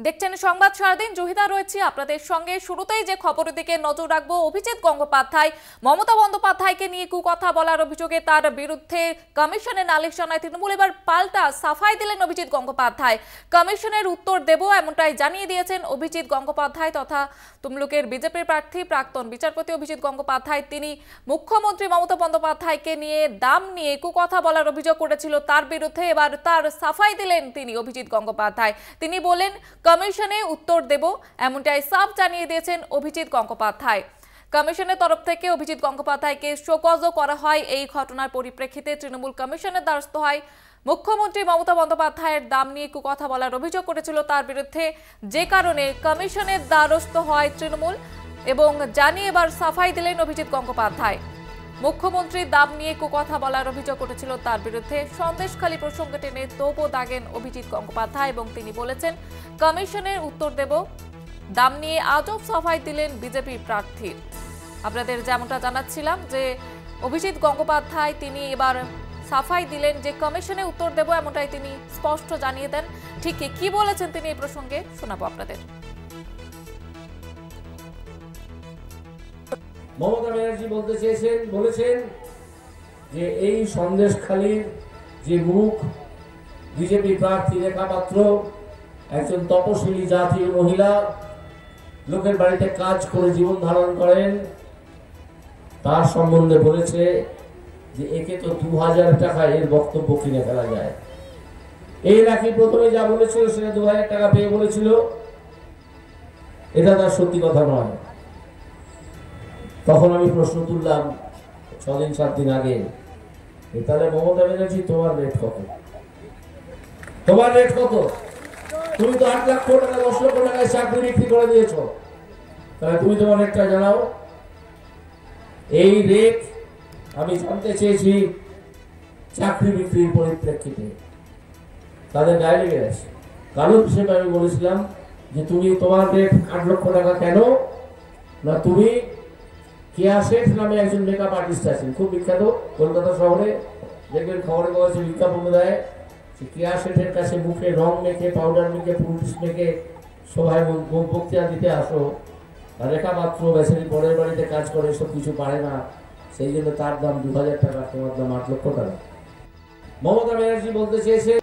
দেখছেন সংবাদ সারাদিন। জহিদা রয়েছে আপনাদের সঙ্গে। শুরুতেই যে খবরের দিকে নজর রাখবো, অভিজিৎ গঙ্গোপাধ্যায় মমতা বন্দ্যোপাধ্যায়কে নিয়ে কুকথা বলার অভিযোগে তার বিরুদ্ধে কমিশনে নালিশ জানায় তৃণমূল। এবার পাল্টা সাফাই দিলেন অভিজিৎ গঙ্গোপাধ্যায়। কমিশনের উত্তর দেব এমনটাই জানিয়ে দিয়েছেন অভিজিৎ গঙ্গোপাধ্যায় তথা তমলুকের বিজেপির প্রার্থী প্রাক্তন বিচারপতি অভিজিৎ গঙ্গোপাধ্যায়। তিনি মুখ্যমন্ত্রী মমতা বন্দ্যোপাধ্যায়কে নিয়ে দাম নিয়ে কুকথা বলার অভিযোগ করেছিল তার বিরুদ্ধে। এবার তার সাফাই দিলেন তিনি অভিজিৎ গঙ্গোপাধ্যায়। তিনি বলেন কমিশনে উত্তর দেব এমনটাই সাফ জানিয়ে দিয়েছেন অভিজিৎ গঙ্গোপাধ্যায়। কমিশনের তরফ থেকে অভিজিৎ গঙ্গোপাধ্যায়কে শোকজও করা হয়। এই ঘটনার পরিপ্রেক্ষিতে তৃণমূল কমিশনের দ্বারস্থ হয়। মুখ্যমন্ত্রী মমতা বন্দ্যোপাধ্যায়ের দাম নিয়ে কুকথা বলার অভিযোগ করেছিল তার বিরুদ্ধে, যে কারণে কমিশনের দ্বারস্থ হয় তৃণমূল এবং জানিয়ে এবার সাফাই দিলেন অভিজিৎ গঙ্গোপাধ্যায়। মুখ্যমন্ত্রী দাম নিয়ে কুকথা বলার অভিযোগ করেছিল তার বিরুদ্ধে। সন্দেশখালী প্রসঙ্গে টেনে তোপও দাগেন অভিজিৎ গঙ্গোপাধ্যায় এবং তিনি বলেছেন কমিশনের উত্তর দেব। দাম নিয়ে আজব সাফাই দিলেন বিজেপি প্রার্থী। আপনাদের যেমনটা জানাচ্ছিলাম যে অভিজিৎ গঙ্গোপাধ্যায় তিনি এবার সাফাই দিলেন যে কমিশনে উত্তর দেব এমনটাই তিনি স্পষ্ট জানিয়ে দেন। ঠিক কি বলেছেন তিনি এই প্রসঙ্গে শোনাবো আপনাদের। মমতা ব্যানার্জি বলেছেন যে এই সন্দেশখালীর যে মুখ বিজেপি প্রার্থী রেখা পাত্র একজন তপশিলি জাতীয় মহিলা, লোকের বাড়িতে কাজ করে জীবন ধারণ করেন, তার সম্বন্ধে বলেছে যে একে তো 2000 টাকা এর বক্তব্য কিনে ফেলা যায়। এই নাকি প্রথমে যা বলেছিল সেটা 2000 টাকা পেয়ে বলেছিল, এটা তার সত্যি কথা নয়। তখন আমি প্রশ্ন তুললাম 6-7 দিন আগে, তাহলে মমতা ব্যানার্জি তোমার রেট কত? তোমার রেট কত? তুমি তো 8 লক্ষ টাকা 10 লক্ষ টাকায় চাকরি বিক্রি করে দিয়েছ, তাহলে তুমি তোমার রেটটা জানাও। এই রেট আমি জানতে চেয়েছি চাকরি বিক্রির পরিপ্রেক্ষিতে, তাদের গায়ে লেগে গেছে। কারণ হিসেবে আমি বলেছিলাম যে তুমি তোমার রেট 8 লক্ষ টাকা কেন না, তুমি কেয়া শেঠ নামে একজন মেকআপ আর্টিস্ট আছেন, খুব বিখ্যাত কলকাতা শহরে, দেখবেন খবরে কাগজে বিজ্ঞাপন দেয় যে কেয়া শেঠের কাছে মুখে রং মেখে পাউডার মেখে পুলিশ মেখে সবাই বক্তৃতা দিতে আসো। আর রেখা পাত্র বেচারি পরের বাড়িতে কাজ করে, এসব কিছু পারে না, সেই জন্য তার দাম 2000 টাকা, তোমার দাম 8 লক্ষ টাকা। মমতা ব্যানার্জি বলতে চেয়েছে